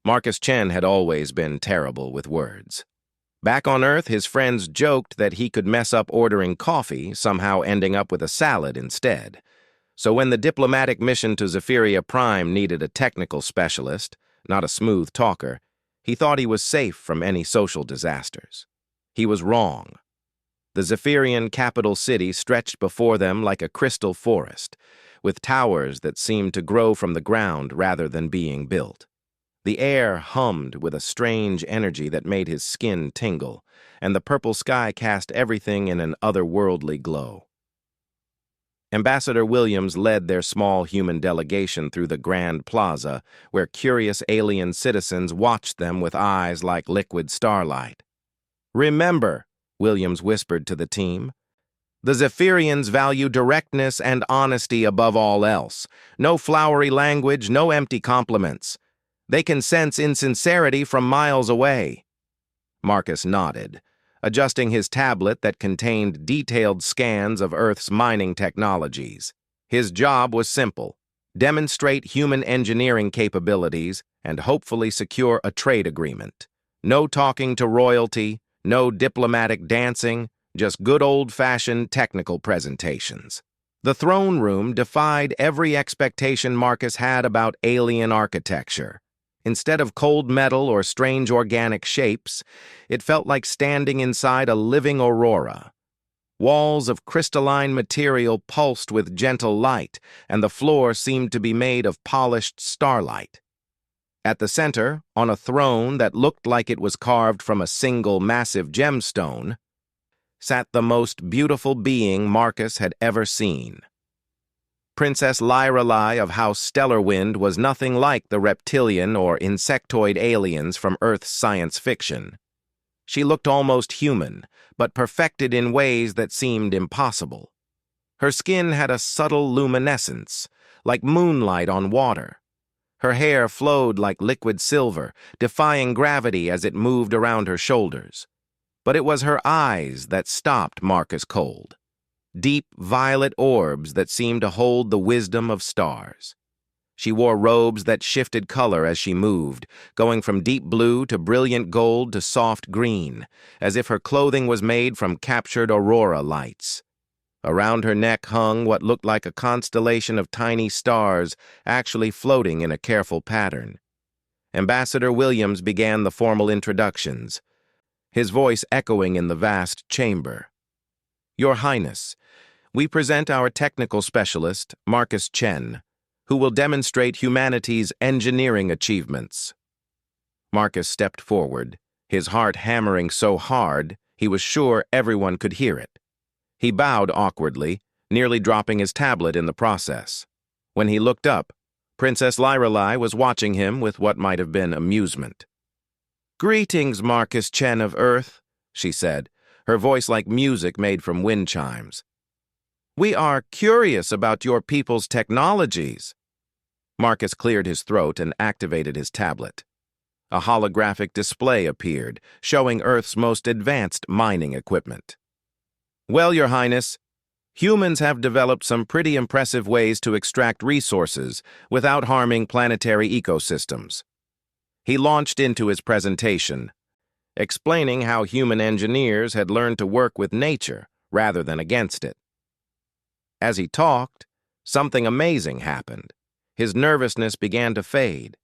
Marcus Chen had always been terrible with words. Back on Earth, his friends joked that he could mess up ordering coffee, somehow ending up with a salad instead. So when the diplomatic mission to Zephyria Prime needed a technical specialist, not a smooth talker, he thought he was safe from any social disasters. He was wrong. The Zephyrian capital city stretched before them like a crystal forest, with towers that seemed to grow from the ground rather than being built. The air hummed with a strange energy that made his skin tingle, and the purple sky cast everything in an otherworldly glow. Ambassador Williams led their small human delegation through the Grand Plaza, where curious alien citizens watched them with eyes like liquid starlight. "Remember," Williams whispered to the team, "the Zephyrians value directness and honesty above all else. No flowery language, no empty compliments. They can sense insincerity from miles away." Marcus nodded, adjusting his tablet that contained detailed scans of Earth's mining technologies. His job was simple: demonstrate human engineering capabilities and hopefully secure a trade agreement. No talking to royalty, no diplomatic dancing, just good old-fashioned technical presentations. The throne room defied every expectation Marcus had about alien architecture. Instead of cold metal or strange organic shapes, it felt like standing inside a living aurora. Walls of crystalline material pulsed with gentle light, and the floor seemed to be made of polished starlight. At the center, on a throne that looked like it was carved from a single massive gemstone, sat the most beautiful being Marcus had ever seen. Princess Lyrelei of House Stellarwind was nothing like the reptilian or insectoid aliens from Earth's science fiction. She looked almost human, but perfected in ways that seemed impossible. Her skin had a subtle luminescence, like moonlight on water. Her hair flowed like liquid silver, defying gravity as it moved around her shoulders. But it was her eyes that stopped Marcus cold. Deep violet orbs that seemed to hold the wisdom of stars. She wore robes that shifted color as she moved, going from deep blue to brilliant gold to soft green, as if her clothing was made from captured aurora lights. Around her neck hung what looked like a constellation of tiny stars, actually floating in a careful pattern. Ambassador Williams began the formal introductions, his voice echoing in the vast chamber. "Your Highness, we present our technical specialist, Marcus Chen, who will demonstrate humanity's engineering achievements." Marcus stepped forward, his heart hammering so hard he was sure everyone could hear it. He bowed awkwardly, nearly dropping his tablet in the process. When he looked up, Princess Lyrelei was watching him with what might have been amusement. "Greetings, Marcus Chen of Earth," she said, her voice like music made from wind chimes. "We are curious about your people's technologies." Marcus cleared his throat and activated his tablet. A holographic display appeared, showing Earth's most advanced mining equipment. "Well, Your Highness, humans have developed some pretty impressive ways to extract resources without harming planetary ecosystems." He launched into his presentation, explaining how human engineers had learned to work with nature rather than against it. As he talked, something amazing happened. His nervousness began to fade.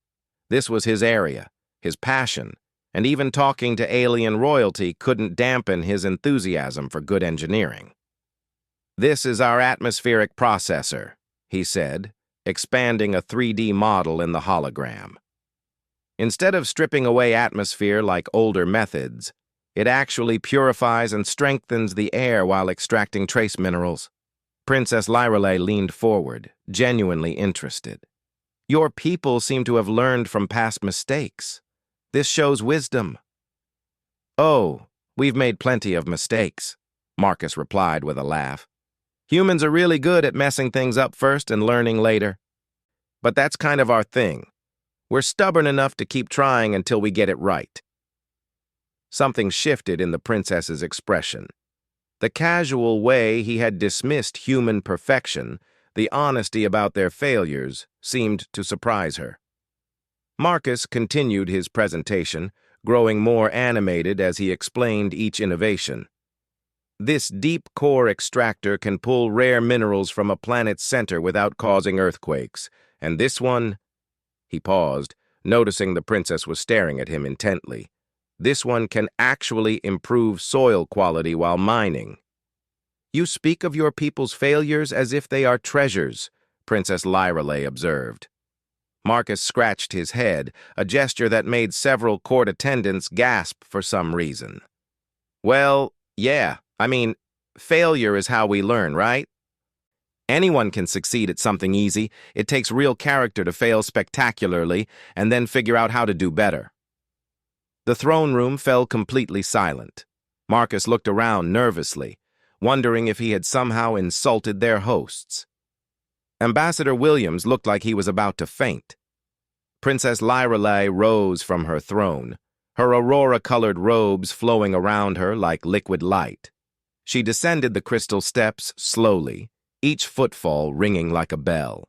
This was his area, his passion, and even talking to alien royalty couldn't dampen his enthusiasm for good engineering. "This is our atmospheric processor," he said, expanding a 3D model in the hologram. Instead of stripping away atmosphere like older methods, it actually purifies and strengthens the air while extracting trace minerals. Princess Lyrelei leaned forward, genuinely interested. "Your people seem to have learned from past mistakes. This shows wisdom." "Oh, we've made plenty of mistakes," Marcus replied with a laugh. "Humans are really good at messing things up first and learning later. But that's kind of our thing. We're stubborn enough to keep trying until we get it right." Something shifted in the princess's expression. The casual way he had dismissed human perfection, the honesty about their failures, seemed to surprise her. Marcus continued his presentation, growing more animated as he explained each innovation. This deep core extractor can pull rare minerals from a planet's center without causing earthquakes. And this one... He paused, noticing the princess was staring at him intently. This one can actually improve soil quality while mining. You speak of your people's failures as if they are treasures, Princess Lyreley observed. Marcus scratched his head, a gesture that made several court attendants gasp for some reason. Well, yeah, failure is how we learn, right? Anyone can succeed at something easy. It takes real character to fail spectacularly and then figure out how to do better. The throne room fell completely silent. Marcus looked around nervously, wondering if he had somehow insulted their hosts. Ambassador Williams looked like he was about to faint. Princess Lyreley rose from her throne, her aurora-colored robes flowing around her like liquid light. She descended the crystal steps slowly, each footfall ringing like a bell.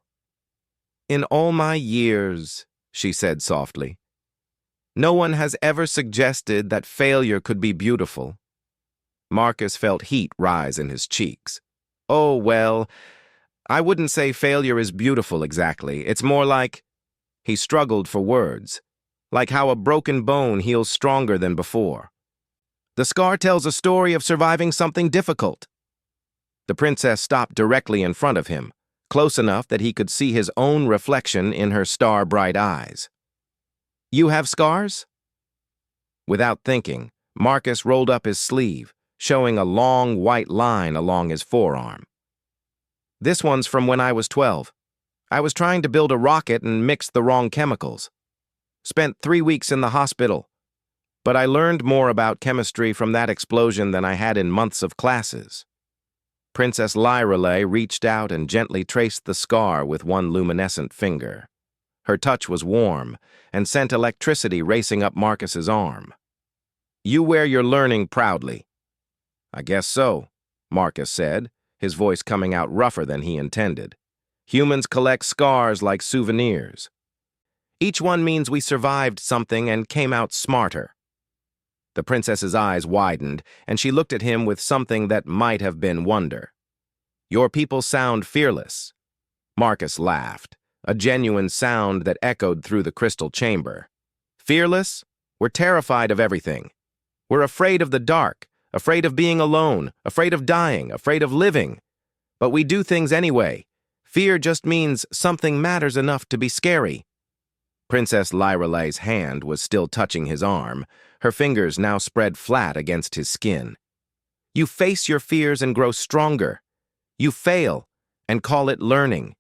In all my years, she said softly, no one has ever suggested that failure could be beautiful. Marcus felt heat rise in his cheeks. Oh, well, I wouldn't say failure is beautiful exactly. It's more like... He struggled for words, like how a broken bone heals stronger than before. The scar tells a story of surviving something difficult. The princess stopped directly in front of him, close enough that he could see his own reflection in her star-bright eyes. You have scars? Without thinking, Marcus rolled up his sleeve, showing a long white line along his forearm. This one's from when I was 12. I was trying to build a rocket and mixed the wrong chemicals. Spent 3 weeks in the hospital, but I learned more about chemistry from that explosion than I had in months of classes. Princess Lyreley reached out and gently traced the scar with one luminescent finger. Her touch was warm and sent electricity racing up Marcus's arm. You wear your learning proudly. I guess so, Marcus said, his voice coming out rougher than he intended. Humans collect scars like souvenirs. Each one means we survived something and came out smarter. The princess's eyes widened, and she looked at him with something that might have been wonder. Your people sound fearless. Marcus laughed, a genuine sound that echoed through the crystal chamber. Fearless? We're terrified of everything. We're afraid of the dark, afraid of being alone, afraid of dying, afraid of living. But we do things anyway. Fear just means something matters enough to be scary. Princess Lyreley's hand was still touching his arm, her fingers now spread flat against his skin. You face your fears and grow stronger. You fail and call it learning.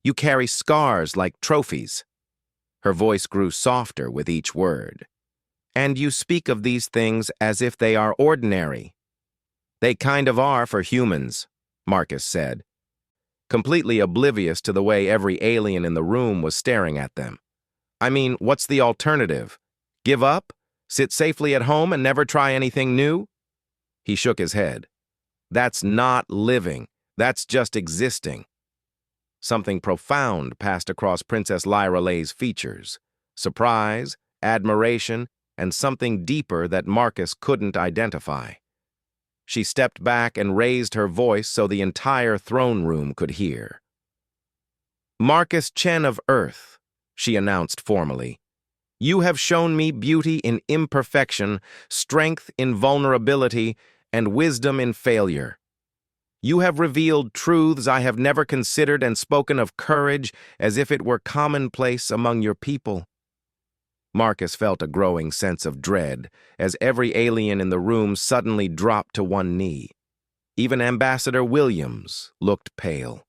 You carry scars like trophies. Her voice grew softer with each word. And you speak of these things as if they are ordinary. They kind of are for humans, Marcus said, completely oblivious to the way every alien in the room was staring at them. What's the alternative? Give up? Sit safely at home and never try anything new? He shook his head. That's not living. That's just existing. Something profound passed across Princess Lyreley's features. Surprise, admiration, and something deeper that Marcus couldn't identify. She stepped back and raised her voice so the entire throne room could hear. Marcus Chen of Earth, she announced formally. You have shown me beauty in imperfection, strength in vulnerability, and wisdom in failure. You have revealed truths I have never considered and spoken of courage as if it were commonplace among your people. Marcus felt a growing sense of dread as every alien in the room suddenly dropped to one knee. Even Ambassador Williams looked pale.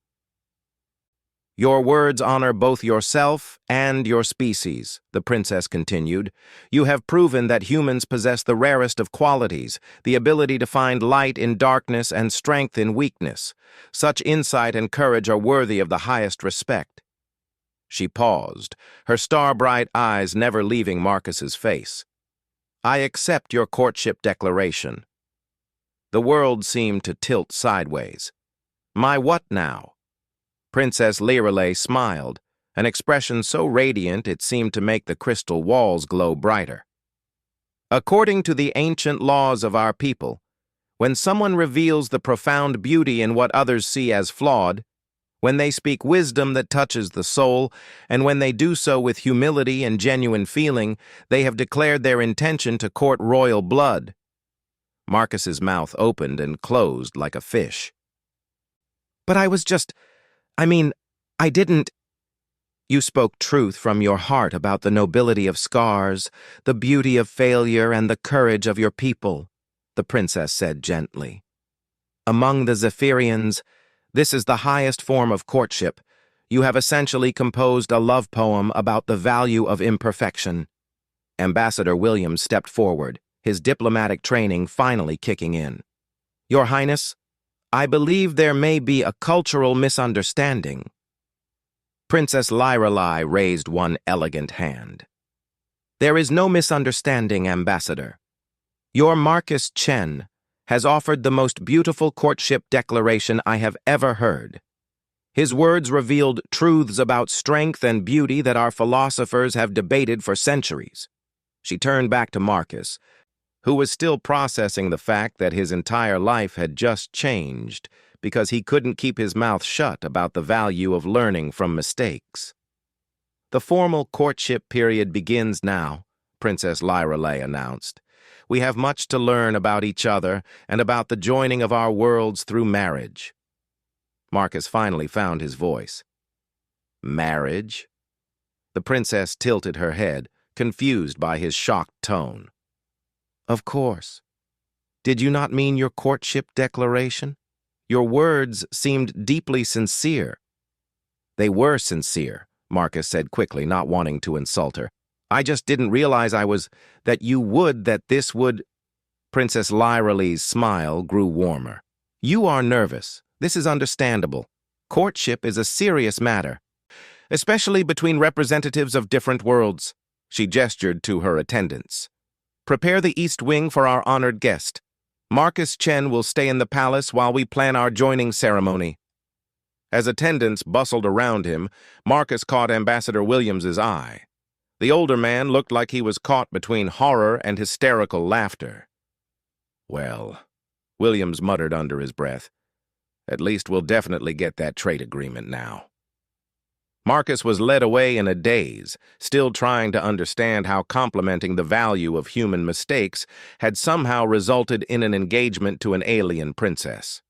Your words honor both yourself and your species, the princess continued. You have proven that humans possess the rarest of qualities, the ability to find light in darkness and strength in weakness. Such insight and courage are worthy of the highest respect. She paused, her star-bright eyes never leaving Marcus's face. I accept your courtship declaration. The world seemed to tilt sideways. My what now? Princess Lyreley smiled, an expression so radiant it seemed to make the crystal walls glow brighter. According to the ancient laws of our people, when someone reveals the profound beauty in what others see as flawed, when they speak wisdom that touches the soul, and when they do so with humility and genuine feeling, they have declared their intention to court royal blood. Marcus's mouth opened and closed like a fish. But I didn't. You spoke truth from your heart about the nobility of scars, the beauty of failure, and the courage of your people, the princess said gently. Among the Zephyrians, this is the highest form of courtship. You have essentially composed a love poem about the value of imperfection. Ambassador Williams stepped forward, his diplomatic training finally kicking in. Your Highness, I believe there may be a cultural misunderstanding. Princess Lyralai raised one elegant hand. There is no misunderstanding, Ambassador. Your Marcus Chen has offered the most beautiful courtship declaration I have ever heard. His words revealed truths about strength and beauty that our philosophers have debated for centuries. She turned back to Marcus, who was still processing the fact that his entire life had just changed because he couldn't keep his mouth shut about the value of learning from mistakes. The formal courtship period begins now, Princess Lyralai announced. We have much to learn about each other and about the joining of our worlds through marriage. Marcus finally found his voice. Marriage? The princess tilted her head, confused by his shocked tone. Of course. Did you not mean your courtship declaration? Your words seemed deeply sincere. They were sincere, Marcus said quickly, not wanting to insult her. I just didn't realize that this would. Princess Lyralai's smile grew warmer. You are nervous. This is understandable. Courtship is a serious matter, especially between representatives of different worlds. She gestured to her attendants. Prepare the East Wing for our honored guest. Marcus Chen will stay in the palace while we plan our joining ceremony. As attendants bustled around him, Marcus caught Ambassador Williams's eye. The older man looked like he was caught between horror and hysterical laughter. Well, Williams muttered under his breath, at least we'll definitely get that trade agreement now. Marcus was led away in a daze, still trying to understand how complimenting the value of human mistakes had somehow resulted in an engagement to an alien princess.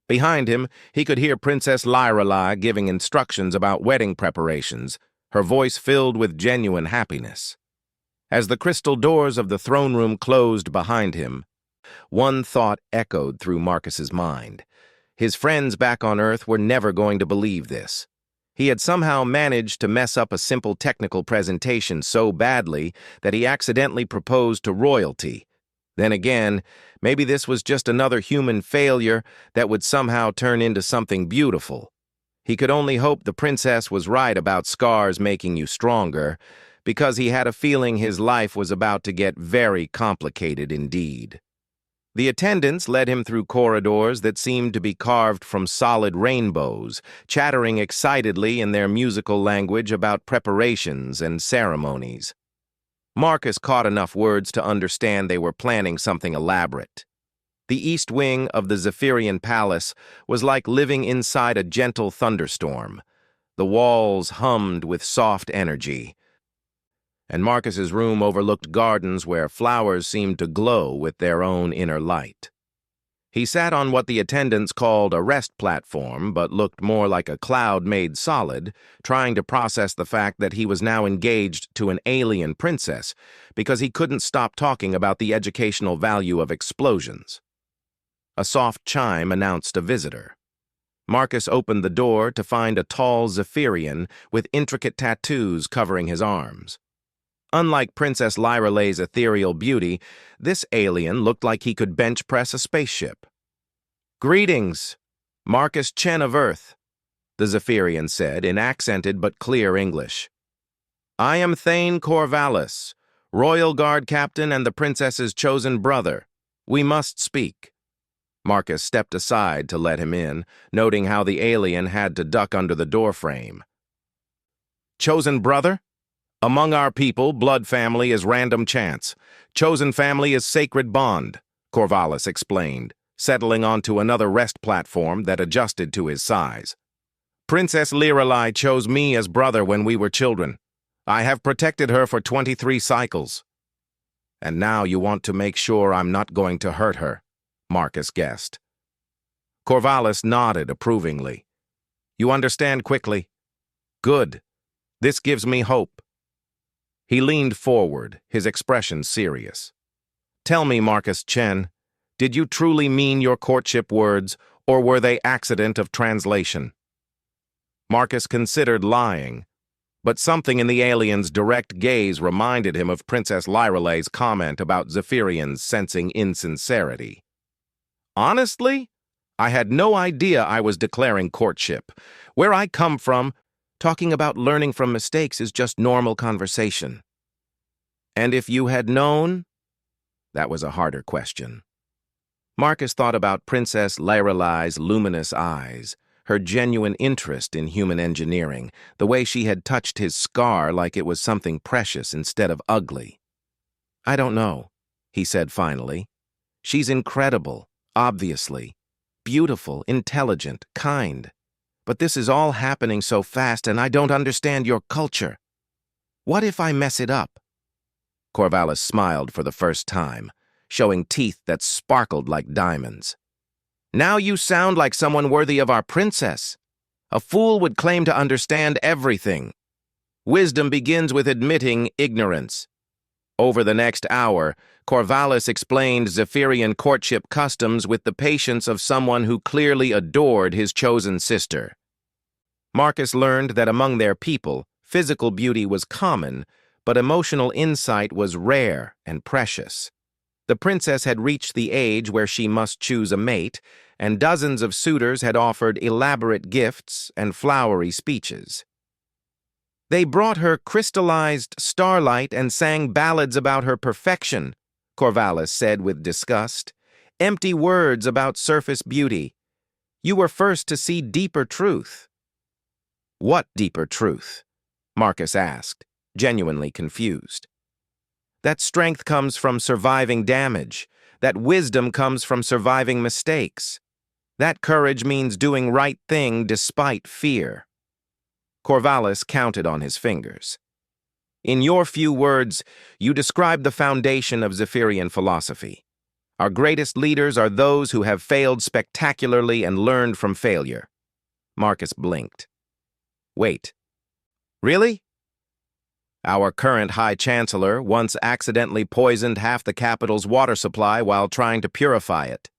Behind him, he could hear Princess Lyralai giving instructions about wedding preparations, her voice filled with genuine happiness. As the crystal doors of the throne room closed behind him, one thought echoed through Marcus's mind. His friends back on Earth were never going to believe this. He had somehow managed to mess up a simple technical presentation so badly that he accidentally proposed to royalty. Then again, maybe this was just another human failure that would somehow turn into something beautiful. He could only hope the princess was right about scars making you stronger, because he had a feeling his life was about to get very complicated indeed. The attendants led him through corridors that seemed to be carved from solid rainbows, chattering excitedly in their musical language about preparations and ceremonies. Marcus caught enough words to understand they were planning something elaborate. The east wing of the Zephyrian palace was like living inside a gentle thunderstorm. The walls hummed with soft energy, and Marcus's room overlooked gardens where flowers seemed to glow with their own inner light. He sat on what the attendants called a rest platform, but looked more like a cloud made solid, trying to process the fact that he was now engaged to an alien princess, because he couldn't stop talking about the educational value of explosions. A soft chime announced a visitor. Marcus opened the door to find a tall Zephyrian with intricate tattoos covering his arms. Unlike Princess Lyralai's ethereal beauty, this alien looked like he could bench press a spaceship. Greetings, Marcus Chen of Earth, the Zephyrian said in accented but clear English. I am Thane Corvallis, Royal Guard Captain and the Princess's chosen brother. We must speak. Marcus stepped aside to let him in, noting how the alien had to duck under the doorframe. Chosen brother? Among our people, blood family is random chance. Chosen family is sacred bond, Corvallis explained, settling onto another rest platform that adjusted to his size. Princess Liralai chose me as brother when we were children. I have protected her for 23 cycles. And now you want to make sure I'm not going to hurt her, Marcus guessed. Corvallis nodded approvingly. You understand quickly? Good. This gives me hope. He leaned forward, his expression serious. Tell me, Marcus Chen, did you truly mean your courtship words, or were they accident of translation? Marcus considered lying, but something in the alien's direct gaze reminded him of Princess Liralay's comment about Zephyrians sensing insincerity. Honestly, I had no idea I was declaring courtship. Where I come from, talking about learning from mistakes is just normal conversation. And if you had known? That was a harder question. Marcus thought about Princess Lyralay's luminous eyes, her genuine interest in human engineering, the way she had touched his scar like it was something precious instead of ugly. I don't know, he said finally. She's incredible, obviously. Beautiful, intelligent, kind. But this is all happening so fast and I don't understand your culture. What if I mess it up? Corvallis smiled for the first time, showing teeth that sparkled like diamonds. Now you sound like someone worthy of our princess. A fool would claim to understand everything. Wisdom begins with admitting ignorance. Over the next hour, Corvallis explained Zephyrian courtship customs with the patience of someone who clearly adored his chosen sister. Marcus learned that among their people, physical beauty was common, but emotional insight was rare and precious. The princess had reached the age where she must choose a mate, and dozens of suitors had offered elaborate gifts and flowery speeches. They brought her crystallized starlight and sang ballads about her perfection, Corvallis said with disgust. Empty words about surface beauty. You were first to see deeper truth. What deeper truth? Marcus asked, genuinely confused. That strength comes from surviving damage. That wisdom comes from surviving mistakes. That courage means doing right thing despite fear. Corvallis counted on his fingers. In your few words, you describe the foundation of Zephyrian philosophy. Our greatest leaders are those who have failed spectacularly and learned from failure. Marcus blinked. Wait. Really? Our current High Chancellor once accidentally poisoned half the capital's water supply while trying to purify it.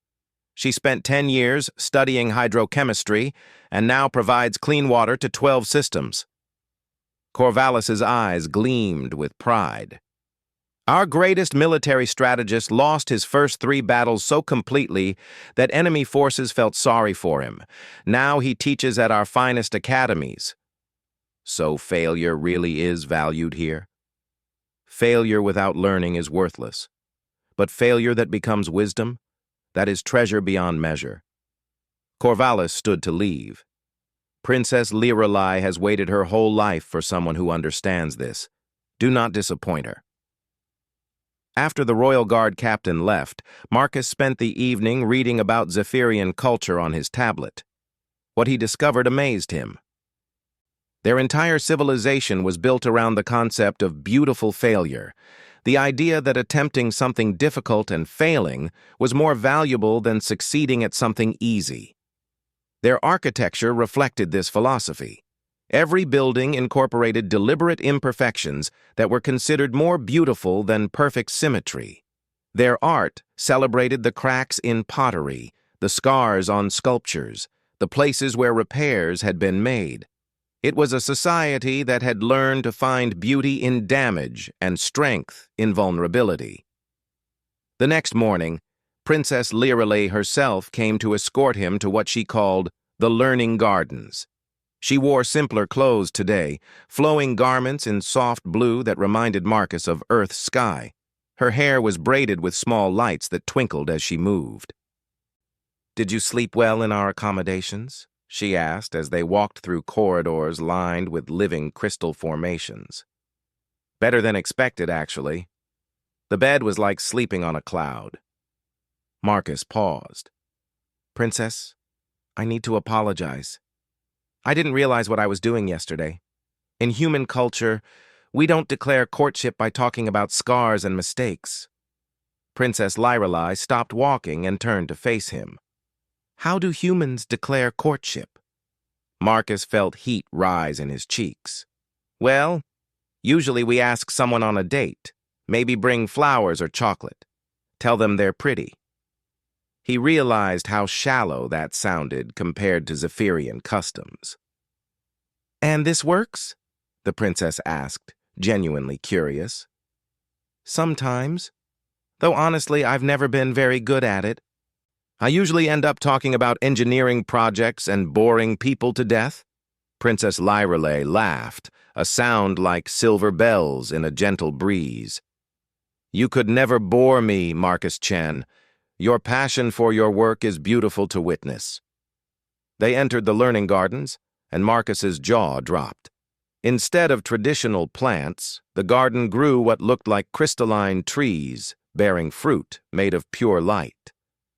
She spent 10 years studying hydrochemistry and now provides clean water to 12 systems. Corvallis's eyes gleamed with pride. Our greatest military strategist lost his first 3 battles so completely that enemy forces felt sorry for him. Now he teaches at our finest academies. So failure really is valued here? Failure without learning is worthless. But failure that becomes wisdom, that is treasure beyond measure. Corvallis stood to leave. Princess Liralai has waited her whole life for someone who understands this. Do not disappoint her. After the Royal Guard captain left, Marcus spent the evening reading about Zephyrian culture on his tablet. What he discovered amazed him. Their entire civilization was built around the concept of beautiful failure, the idea that attempting something difficult and failing was more valuable than succeeding at something easy. Their architecture reflected this philosophy. Every building incorporated deliberate imperfections that were considered more beautiful than perfect symmetry. Their art celebrated the cracks in pottery, the scars on sculptures, the places where repairs had been made. It was a society that had learned to find beauty in damage and strength in vulnerability. The next morning, Princess Liralai herself came to escort him to what she called the Learning Gardens. She wore simpler clothes today, flowing garments in soft blue that reminded Marcus of Earth's sky. Her hair was braided with small lights that twinkled as she moved. Did you sleep well in our accommodations? she asked as they walked through corridors lined with living crystal formations. Better than expected, actually. The bed was like sleeping on a cloud. Marcus paused. Princess, I need to apologize. I didn't realize what I was doing yesterday. In human culture, we don't declare courtship by talking about scars and mistakes. Princess Lyrelei stopped walking and turned to face him. How do humans declare courtship? Marcus felt heat rise in his cheeks. Well, usually we ask someone on a date, maybe bring flowers or chocolate, tell them they're pretty. He realized how shallow that sounded compared to Zephyrian customs. And this works? The princess asked, genuinely curious. Sometimes, though honestly I've never been very good at it. I usually end up talking about engineering projects and boring people to death. Princess Lyrelei laughed, a sound like silver bells in a gentle breeze. You could never bore me, Marcus Chen. Your passion for your work is beautiful to witness. They entered the learning gardens, and Marcus's jaw dropped. Instead of traditional plants, the garden grew what looked like crystalline trees, bearing fruit made of pure light.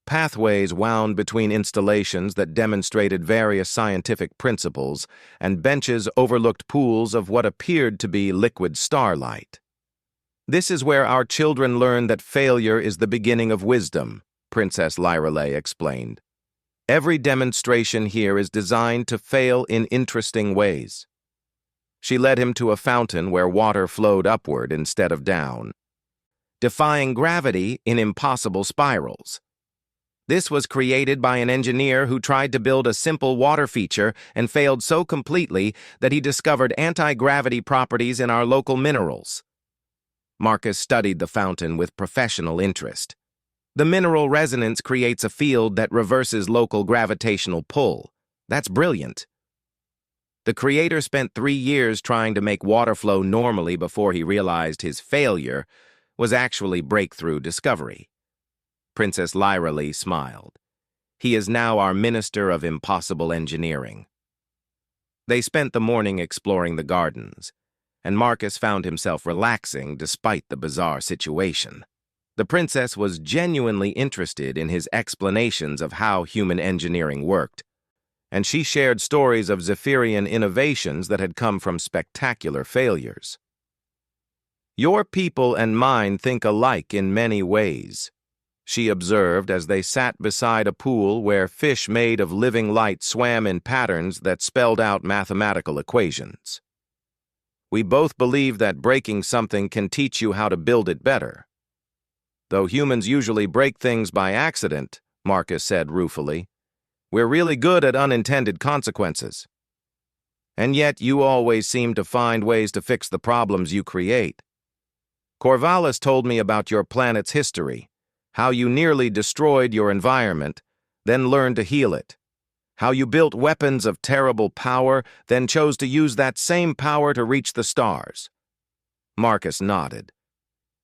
Pathways wound between installations that demonstrated various scientific principles, and benches overlooked pools of what appeared to be liquid starlight. This is where our children learn that failure is the beginning of wisdom, Princess Lyrelei explained. Every demonstration here is designed to fail in interesting ways. She led him to a fountain where water flowed upward instead of down, defying gravity in impossible spirals. This was created by an engineer who tried to build a simple water feature and failed so completely that he discovered anti-gravity properties in our local minerals. Marcus studied the fountain with professional interest. The mineral resonance creates a field that reverses local gravitational pull. That's brilliant. The creator spent 3 years trying to make water flow normally before he realized his failure was actually breakthrough discovery. Princess Lyrelei smiled. He is now our Minister of Impossible Engineering. They spent the morning exploring the gardens, and Marcus found himself relaxing despite the bizarre situation. The princess was genuinely interested in his explanations of how human engineering worked, and she shared stories of Zephyrian innovations that had come from spectacular failures. Your people and mine think alike in many ways, she observed as they sat beside a pool where fish made of living light swam in patterns that spelled out mathematical equations. We both believe that breaking something can teach you how to build it better. Though humans usually break things by accident, Marcus said ruefully, we're really good at unintended consequences. And yet you always seem to find ways to fix the problems you create. Corvallis told me about your planet's history, how you nearly destroyed your environment, then learned to heal it. How you built weapons of terrible power, then chose to use that same power to reach the stars. Marcus nodded.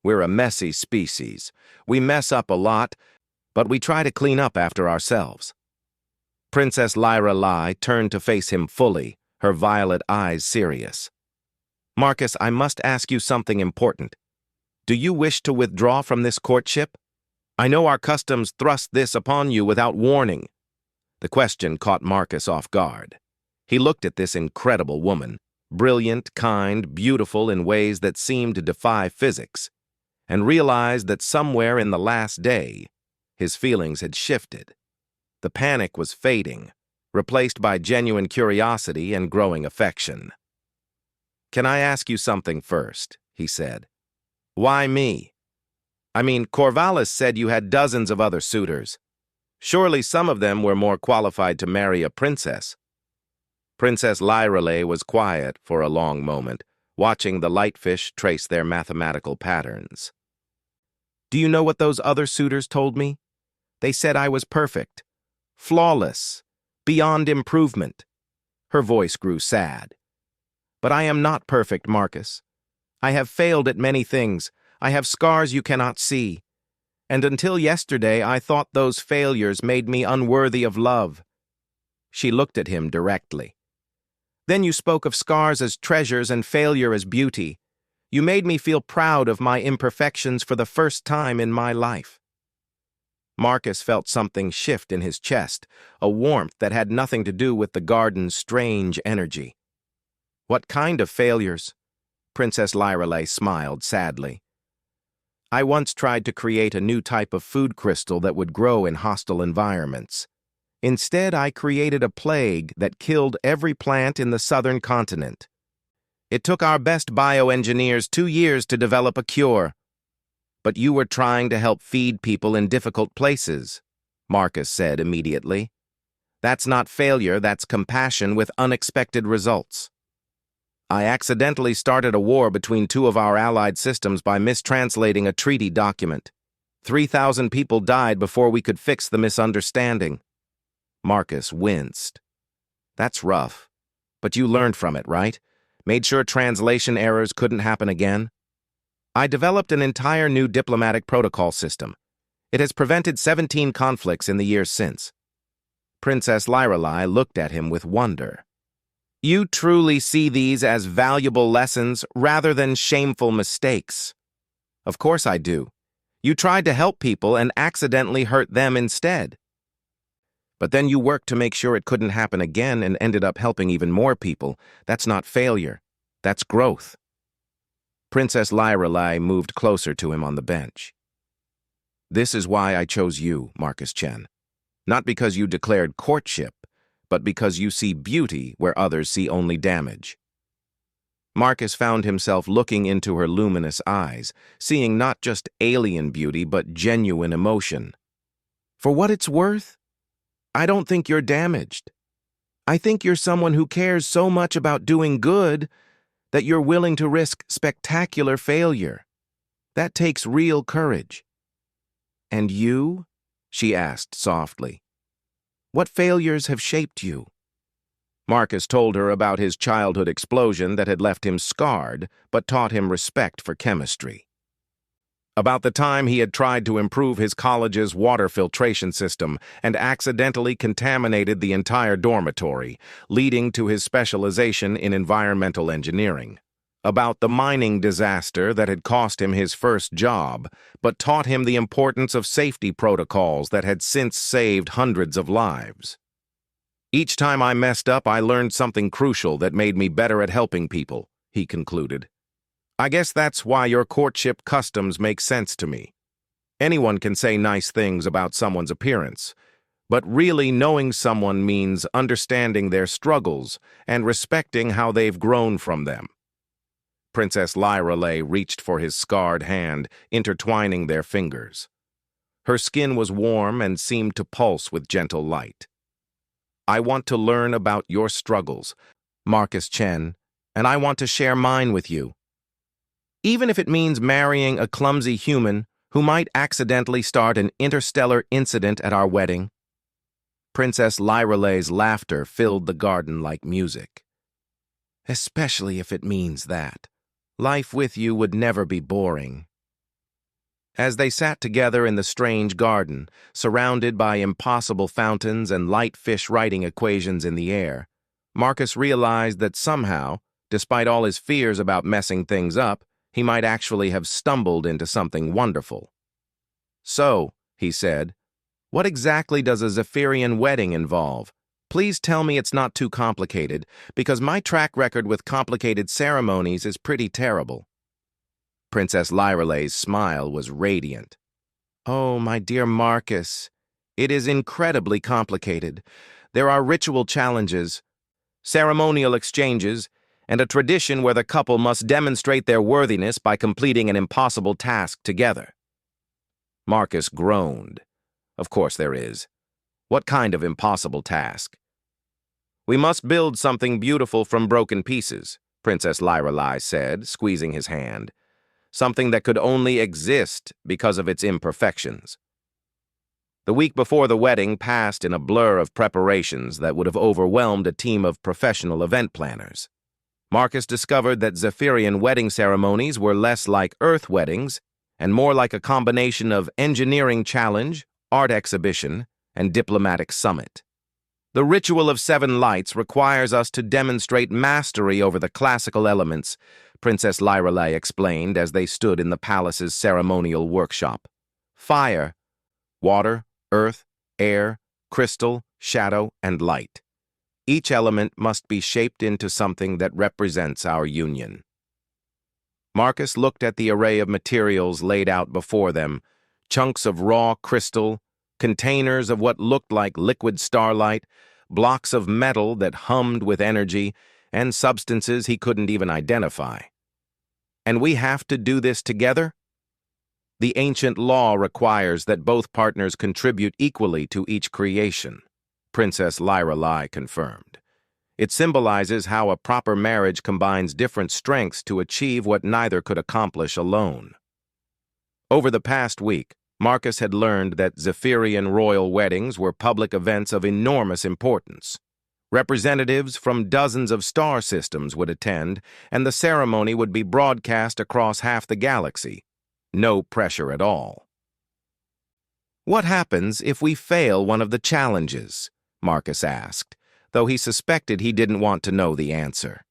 We're a messy species. We mess up a lot, but we try to clean up after ourselves. Princess Lyrelei turned to face him fully, her violet eyes serious. Marcus, I must ask you something important. Do you wish to withdraw from this courtship? I know our customs thrust this upon you without warning. The question caught Marcus off guard. He looked at this incredible woman, brilliant, kind, beautiful in ways that seemed to defy physics, and realized that somewhere in the last day, his feelings had shifted. The panic was fading, replaced by genuine curiosity and growing affection. Can I ask you something first? He said. Why me? I mean, Corvallis said you had dozens of other suitors. Surely some of them were more qualified to marry a princess. Princess Lyrelei was quiet for a long moment, watching the lightfish trace their mathematical patterns. Do you know what those other suitors told me? They said I was perfect, flawless, beyond improvement. Her voice grew sad. But I am not perfect, Marcus. I have failed at many things. I have scars you cannot see. And until yesterday, I thought those failures made me unworthy of love. She looked at him directly. Then you spoke of scars as treasures and failure as beauty. You made me feel proud of my imperfections for the first time in my life. Marcus felt something shift in his chest, a warmth that had nothing to do with the garden's strange energy. What kind of failures? Princess Lyrelay smiled sadly. I once tried to create a new type of food crystal that would grow in hostile environments. Instead, I created a plague that killed every plant in the southern continent. It took our best bioengineers 2 years to develop a cure. But you were trying to help feed people in difficult places, Marcus said immediately. That's not failure, that's compassion with unexpected results. I accidentally started a war between 2 of our allied systems by mistranslating a treaty document. 3,000 people died before we could fix the misunderstanding. Marcus winced. That's rough. But you learned from it, right? Made sure translation errors couldn't happen again? I developed an entire new diplomatic protocol system. It has prevented 17 conflicts in the years since. Princess Lyrelay looked at him with wonder. You truly see these as valuable lessons rather than shameful mistakes. Of course I do. You tried to help people and accidentally hurt them instead. But then you worked to make sure it couldn't happen again and ended up helping even more people. That's not failure. That's growth. Princess Lyrelay moved closer to him on the bench. This is why I chose you, Marcus Chen. Not because you declared courtship, but because you see beauty where others see only damage. Marcus found himself looking into her luminous eyes, seeing not just alien beauty but genuine emotion. For what it's worth, I don't think you're damaged. I think you're someone who cares so much about doing good that you're willing to risk spectacular failure. That takes real courage. And you? She asked softly. What failures have shaped you? Marcus told her about his childhood explosion that had left him scarred, but taught him respect for chemistry. About the time he had tried to improve his college's water filtration system and accidentally contaminated the entire dormitory, leading to his specialization in environmental engineering. About the mining disaster that had cost him his first job, but taught him the importance of safety protocols that had since saved hundreds of lives. Each time I messed up, I learned something crucial that made me better at helping people, he concluded. I guess that's why your courtship customs make sense to me. Anyone can say nice things about someone's appearance, but really knowing someone means understanding their struggles and respecting how they've grown from them. Princess Lyrelay reached for his scarred hand, intertwining their fingers. Her skin was warm and seemed to pulse with gentle light. I want to learn about your struggles, Marcus Chen, and I want to share mine with you. Even if it means marrying a clumsy human who might accidentally start an interstellar incident at our wedding. Princess Lyrelay's laughter filled the garden like music. Especially if it means that. Life with you would never be boring. As they sat together in the strange garden, surrounded by impossible fountains and light fish writing equations in the air, Marcus realized that somehow, despite all his fears about messing things up, he might actually have stumbled into something wonderful. So, he said, what exactly does a Zephyrian wedding involve? Please tell me it's not too complicated, because my track record with complicated ceremonies is pretty terrible. Princess Lyrelay's smile was radiant. Oh, my dear Marcus, it is incredibly complicated. There are ritual challenges, ceremonial exchanges, and a tradition where the couple must demonstrate their worthiness by completing an impossible task together. Marcus groaned. Of course there is. What kind of impossible task? We must build something beautiful from broken pieces, Princess Lyrelay said, squeezing his hand. Something that could only exist because of its imperfections. The week before the wedding passed in a blur of preparations that would have overwhelmed a team of professional event planners. Marcus discovered that Zephyrian wedding ceremonies were less like Earth weddings and more like a combination of engineering challenge, art exhibition, and diplomatic summit. The ritual of 7 lights requires us to demonstrate mastery over the classical elements, Princess Lyrelei explained as they stood in the palace's ceremonial workshop. Fire, water, earth, air, crystal, shadow, and light. Each element must be shaped into something that represents our union. Marcus looked at the array of materials laid out before them, chunks of raw crystal, containers of what looked like liquid starlight, blocks of metal that hummed with energy, and substances he couldn't even identify. And we have to do this together? The ancient law requires that both partners contribute equally to each creation, Princess Lyrelei confirmed. It symbolizes how a proper marriage combines different strengths to achieve what neither could accomplish alone. Over the past week, Marcus had learned that Zephyrian royal weddings were public events of enormous importance. Representatives from dozens of star systems would attend, and the ceremony would be broadcast across half the galaxy. No pressure at all. What happens if we fail one of the challenges? Marcus asked, though he suspected he didn't want to know the answer.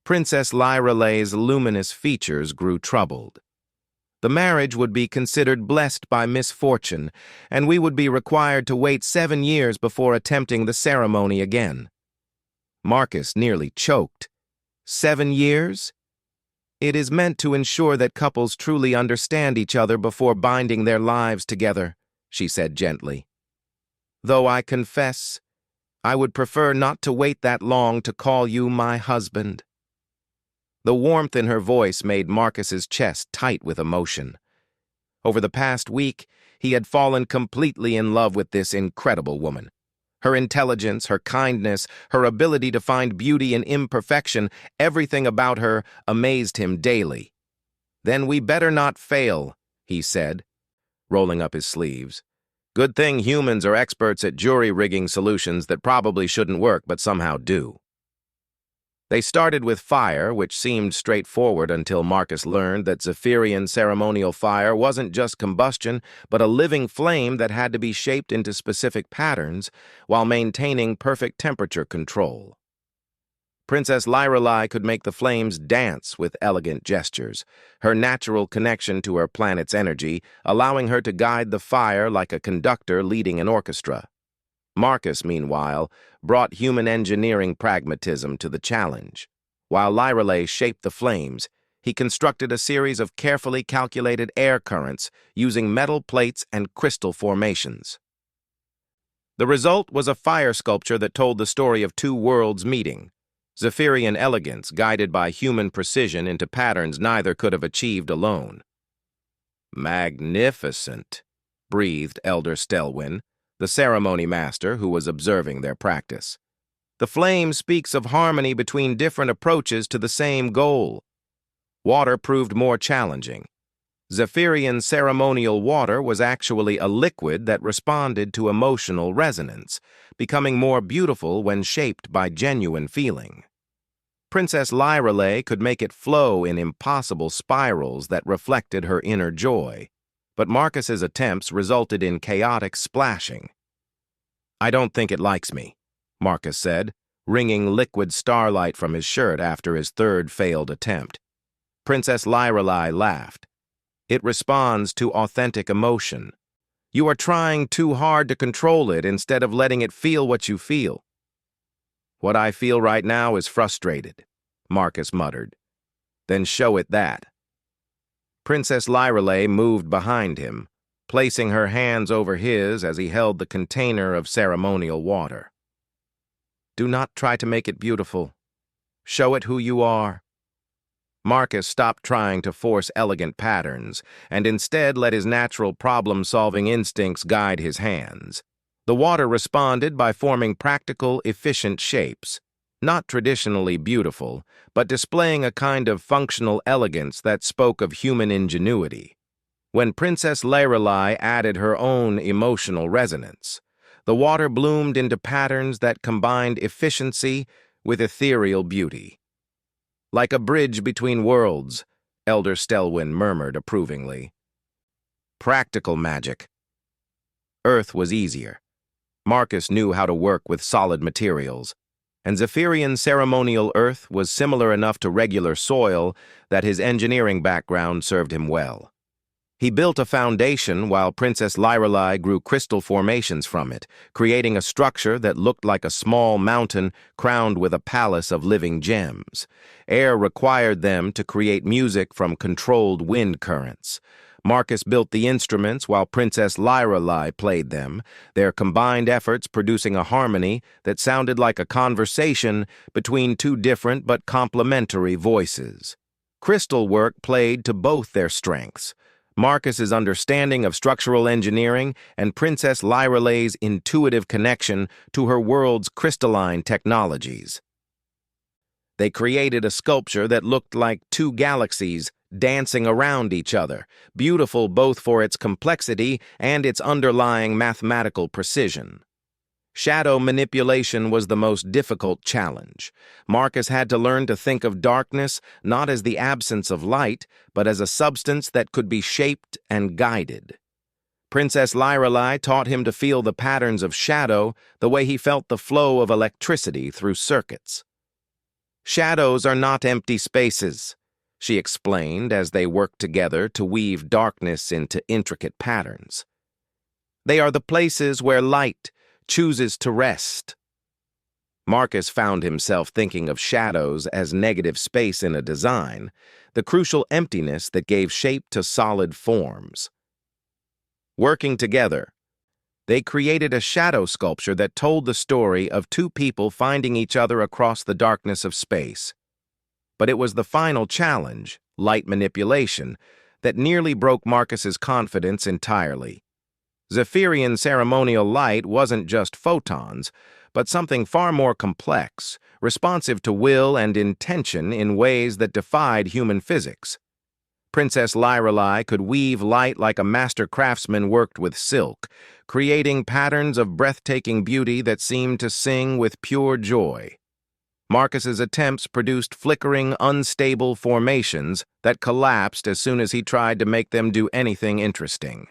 Princess Lyrelei's luminous features grew troubled. The marriage would be considered blessed by misfortune, and we would be required to wait 7 years before attempting the ceremony again. Marcus nearly choked. 7 years? It is meant to ensure that couples truly understand each other before binding their lives together, she said gently. Though I confess, I would prefer not to wait that long to call you my husband. The warmth in her voice made Marcus's chest tight with emotion. Over the past week, he had fallen completely in love with this incredible woman. Her intelligence, her kindness, her ability to find beauty in imperfection, everything about her amazed him daily. Then we better not fail, he said, rolling up his sleeves. Good thing humans are experts at jury-rigging solutions that probably shouldn't work but somehow do. They started with fire, which seemed straightforward until Marcus learned that Zephyrian ceremonial fire wasn't just combustion, but a living flame that had to be shaped into specific patterns while maintaining perfect temperature control. Princess Lyrelei could make the flames dance with elegant gestures, her natural connection to her planet's energy, allowing her to guide the fire like a conductor leading an orchestra. Marcus, meanwhile, brought human engineering pragmatism to the challenge. While Lyrelei shaped the flames, he constructed a series of carefully calculated air currents using metal plates and crystal formations. The result was a fire sculpture that told the story of 2 worlds meeting, Zephyrian elegance guided by human precision into patterns neither could have achieved alone. Magnificent, breathed Elder Stelwyn, the ceremony master who was observing their practice. The flame speaks of harmony between different approaches to the same goal. Water proved more challenging. Zephyrian ceremonial water was actually a liquid that responded to emotional resonance, becoming more beautiful when shaped by genuine feeling. Princess Lyrelei could make it flow in impossible spirals that reflected her inner joy, but Marcus's attempts resulted in chaotic splashing. I don't think it likes me, Marcus said, wringing liquid starlight from his shirt after his 3rd failed attempt. Princess Lyrelei laughed. It responds to authentic emotion. You are trying too hard to control it instead of letting it feel what you feel. What I feel right now is frustrated, Marcus muttered. Then show it that. Princess Lyrelei moved behind him, placing her hands over his as he held the container of ceremonial water. Do not try to make it beautiful. Show it who you are. Marcus stopped trying to force elegant patterns and instead let his natural problem-solving instincts guide his hands. The water responded by forming practical, efficient shapes, not traditionally beautiful, but displaying a kind of functional elegance that spoke of human ingenuity. When Princess Lyrelei added her own emotional resonance, the water bloomed into patterns that combined efficiency with ethereal beauty. Like a bridge between worlds, Elder Stelwyn murmured approvingly. Practical magic. Earth was easier. Marcus knew how to work with solid materials, and Zephyrian ceremonial earth was similar enough to regular soil that his engineering background served him well. He built a foundation while Princess Lyrelei grew crystal formations from it, creating a structure that looked like a small mountain crowned with a palace of living gems. Air required them to create music from controlled wind currents. Marcus built the instruments while Princess Lyrelei played them, their combined efforts producing a harmony that sounded like a conversation between two different but complementary voices. Crystal work played to both their strengths. Marcus's understanding of structural engineering and Princess Lyrelei's intuitive connection to her world's crystalline technologies. They created a sculpture that looked like two galaxies dancing around each other, beautiful both for its complexity and its underlying mathematical precision. Shadow manipulation was the most difficult challenge. Marcus had to learn to think of darkness not as the absence of light, but as a substance that could be shaped and guided. Princess Lyrelei taught him to feel the patterns of shadow the way he felt the flow of electricity through circuits. Shadows are not empty spaces, she explained as they worked together to weave darkness into intricate patterns. They are the places where light chooses to rest. Marcus found himself thinking of shadows as negative space in a design, the crucial emptiness that gave shape to solid forms. Working together, they created a shadow sculpture that told the story of two people finding each other across the darkness of space. But it was the final challenge, light manipulation, that nearly broke Marcus's confidence entirely. Zephyrian ceremonial light wasn't just photons, but something far more complex, responsive to will and intention in ways that defied human physics. Princess Lyrelei could weave light like a master craftsman worked with silk, creating patterns of breathtaking beauty that seemed to sing with pure joy. Marcus's attempts produced flickering, unstable formations that collapsed as soon as he tried to make them do anything interesting.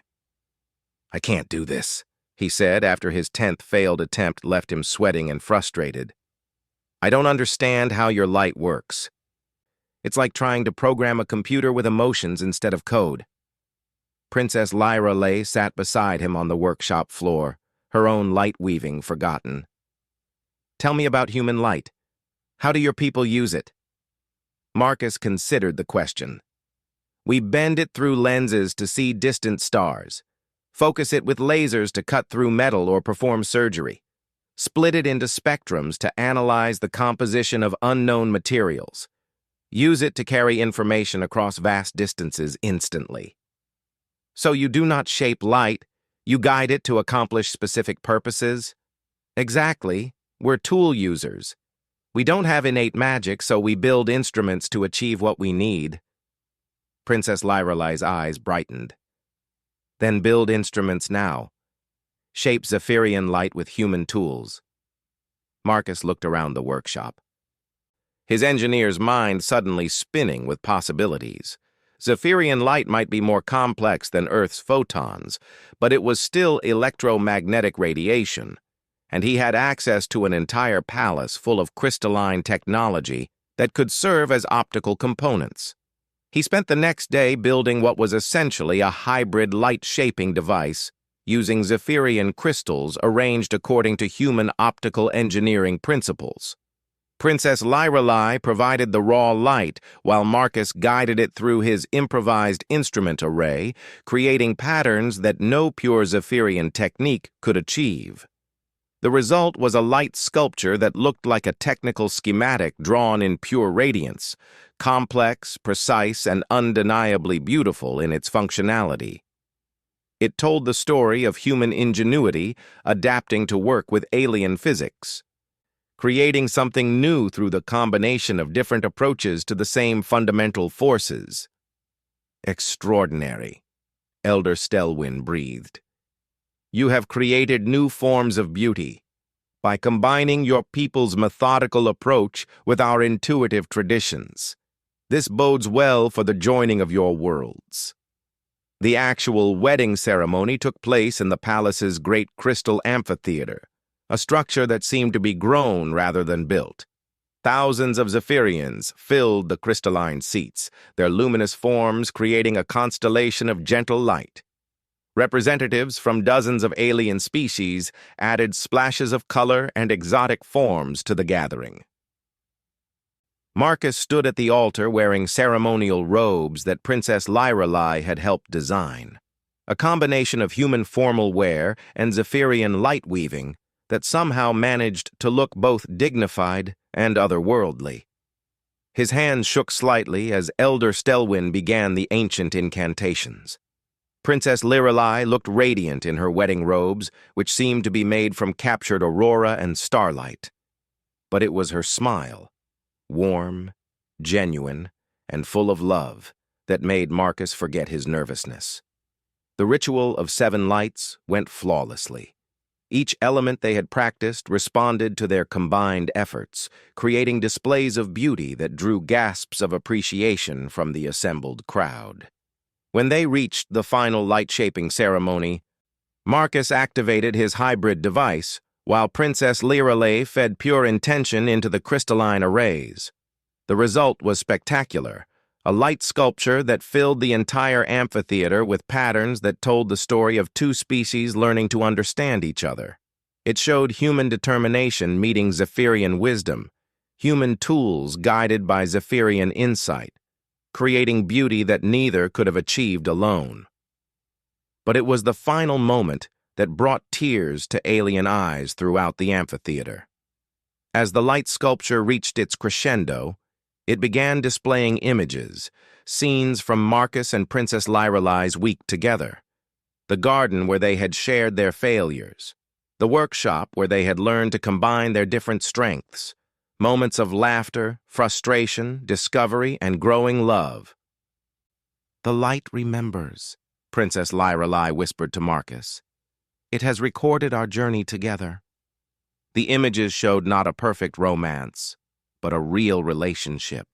"I can't do this," he said after his 10th failed attempt left him sweating and frustrated. "I don't understand how your light works. It's like trying to program a computer with emotions instead of code." Princess Lyrelei sat beside him on the workshop floor, her own light weaving forgotten. "Tell me about human light. How do your people use it?" Marcus considered the question. "We bend it through lenses to see distant stars. Focus it with lasers to cut through metal or perform surgery. Split it into spectrums to analyze the composition of unknown materials. Use it to carry information across vast distances instantly." "So you do not shape light, you guide it to accomplish specific purposes?" "Exactly. We're tool users. We don't have innate magic, so we build instruments to achieve what we need." Princess Lyrelei's eyes brightened. "Then build instruments now. Shape Zephyrian light with human tools." Marcus looked around the workshop, his engineer's mind suddenly spinning with possibilities. Zephyrian light might be more complex than Earth's photons, but it was still electromagnetic radiation, and he had access to an entire palace full of crystalline technology that could serve as optical components. He spent the next day building what was essentially a hybrid light-shaping device using Zephyrian crystals arranged according to human optical engineering principles. Princess Lyrelei provided the raw light, while Marcus guided it through his improvised instrument array, creating patterns that no pure Zephyrian technique could achieve. The result was a light sculpture that looked like a technical schematic drawn in pure radiance, complex, precise, and undeniably beautiful in its functionality. It told the story of human ingenuity adapting to work with alien physics, creating something new through the combination of different approaches to the same fundamental forces. "Extraordinary," Elder Stelwyn breathed. "You have created new forms of beauty by combining your people's methodical approach with our intuitive traditions. This bodes well for the joining of your worlds." The actual wedding ceremony took place in the palace's great crystal amphitheater, a structure that seemed to be grown rather than built. Thousands of Zephyrians filled the crystalline seats, their luminous forms creating a constellation of gentle light. Representatives from dozens of alien species added splashes of color and exotic forms to the gathering. Marcus stood at the altar wearing ceremonial robes that Princess Lyrelai had helped design, a combination of human formal wear and Zephyrian light weaving that somehow managed to look both dignified and otherworldly. His hands shook slightly as Elder Stelwyn began the ancient incantations. Princess Lyrelai looked radiant in her wedding robes, which seemed to be made from captured aurora and starlight. But it was her smile, warm, genuine, and full of love, that made Marcus forget his nervousness. The ritual of 7 lights went flawlessly. Each element they had practiced responded to their combined efforts, creating displays of beauty that drew gasps of appreciation from the assembled crowd. When they reached the final light-shaping ceremony, Marcus activated his hybrid device, while Princess Lyrelai fed pure intention into the crystalline arrays. The result was spectacular, a light sculpture that filled the entire amphitheater with patterns that told the story of 2 species learning to understand each other. It showed human determination meeting Zephyrian wisdom, human tools guided by Zephyrian insight, creating beauty that neither could have achieved alone. But it was the final moment that brought tears to alien eyes throughout the amphitheater. As the light sculpture reached its crescendo, it began displaying images, scenes from Marcus and Princess Lyrelai's week together, the garden where they had shared their failures, the workshop where they had learned to combine their different strengths, moments of laughter, frustration, discovery, and growing love. "The light remembers," Princess Lyrelai whispered to Marcus. "It has recorded our journey together." The images showed not a perfect romance, but a real relationship.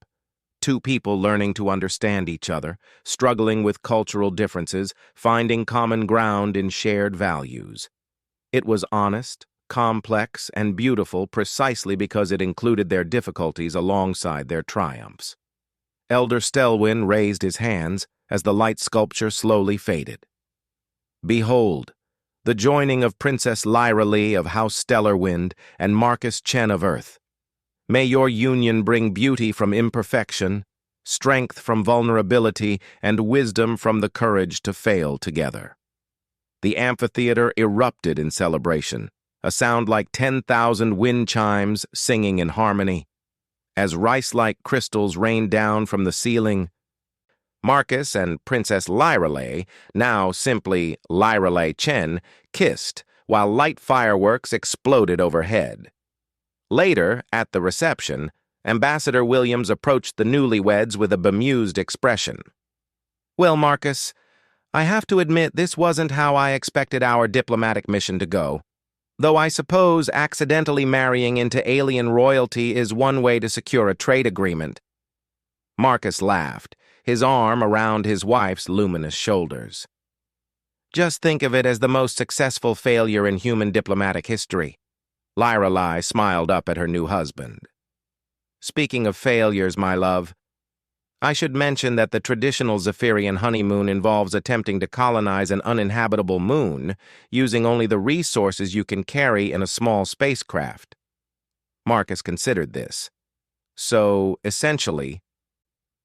2 people learning to understand each other, struggling with cultural differences, finding common ground in shared values. It was honest, complex, and beautiful precisely because it included their difficulties alongside their triumphs. Elder Stelwyn raised his hands as the light sculpture slowly faded. "Behold, the joining of Princess Lyrelai of House Stellarwind and Marcus Chen of Earth. May your union bring beauty from imperfection, strength from vulnerability, and wisdom from the courage to fail together." The amphitheater erupted in celebration, a sound like 10,000 wind chimes singing in harmony. As rice-like crystals rained down from the ceiling, Marcus and Princess Lyrelai, now simply Lyrelai Chen, kissed, while light fireworks exploded overhead. Later, at the reception, Ambassador Williams approached the newlyweds with a bemused expression. "Well, Marcus, I have to admit this wasn't how I expected our diplomatic mission to go. Though I suppose accidentally marrying into alien royalty is one way to secure a trade agreement." Marcus laughed, his arm around his wife's luminous shoulders. "Just think of it as the most successful failure in human diplomatic history." Lyrelai smiled up at her new husband. "Speaking of failures, my love, I should mention that the traditional Zephyrian honeymoon involves attempting to colonize an uninhabitable moon using only the resources you can carry in a small spacecraft." Marcus considered this. "So, essentially,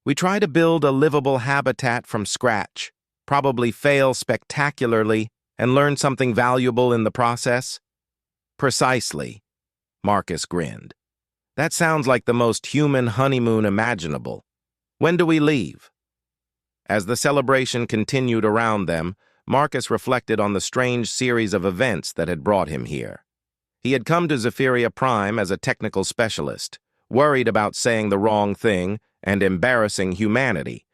we try to build a livable habitat from scratch, probably fail spectacularly, and learn something valuable in the process?" "Precisely," Marcus grinned. "That sounds like the most human honeymoon imaginable. When do we leave?" As the celebration continued around them, Marcus reflected on the strange series of events that had brought him here. He had come to Zephyria Prime as a technical specialist, worried about saying the wrong thing and embarrassing humanity.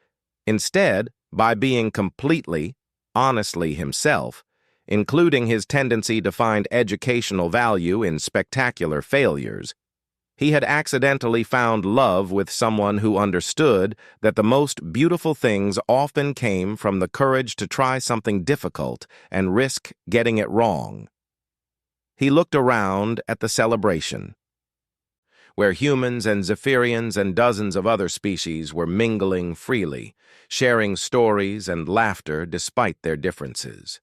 Instead, by being completely, honestly himself, including his tendency to find educational value in spectacular failures, He had accidentally found love with someone who understood that the most beautiful things often came from the courage to try something difficult and risk getting it wrong. He looked around at the celebration, where humans and Zephyrians and dozens of other species were mingling freely, sharing stories and laughter despite their differences.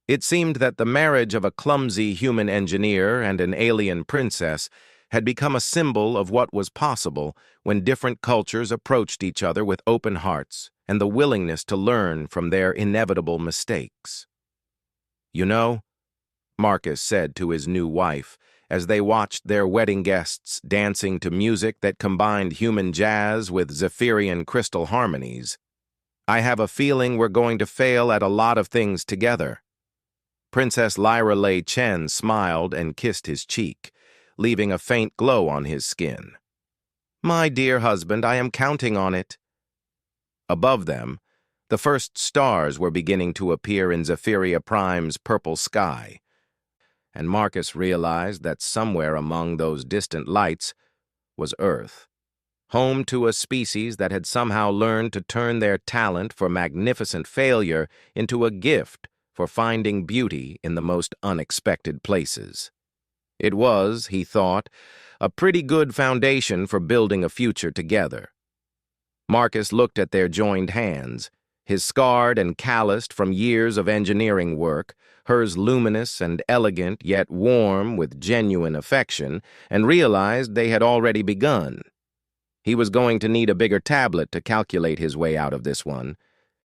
It seemed that the marriage of a clumsy human engineer and an alien princess had become a symbol of what was possible when different cultures approached each other with open hearts and the willingness to learn from their inevitable mistakes. "You know," Marcus said to his new wife as they watched their wedding guests dancing to music that combined human jazz with Zephyrian crystal harmonies, "I have a feeling we're going to fail at a lot of things together." Princess Lyra Lei Chen smiled and kissed his cheek, leaving a faint glow on his skin. "My dear husband, I am counting on it." Above them, the first stars were beginning to appear in Zephyria Prime's purple sky, and Marcus realized that somewhere among those distant lights was Earth, home to a species that had somehow learned to turn their talent for magnificent failure into a gift for finding beauty in the most unexpected places. It was, he thought, a pretty good foundation for building a future together. Marcus looked at their joined hands, his scarred and calloused from years of engineering work, hers luminous and elegant yet warm with genuine affection, and realized they had already begun. He was going to need a bigger tablet to calculate his way out of this one,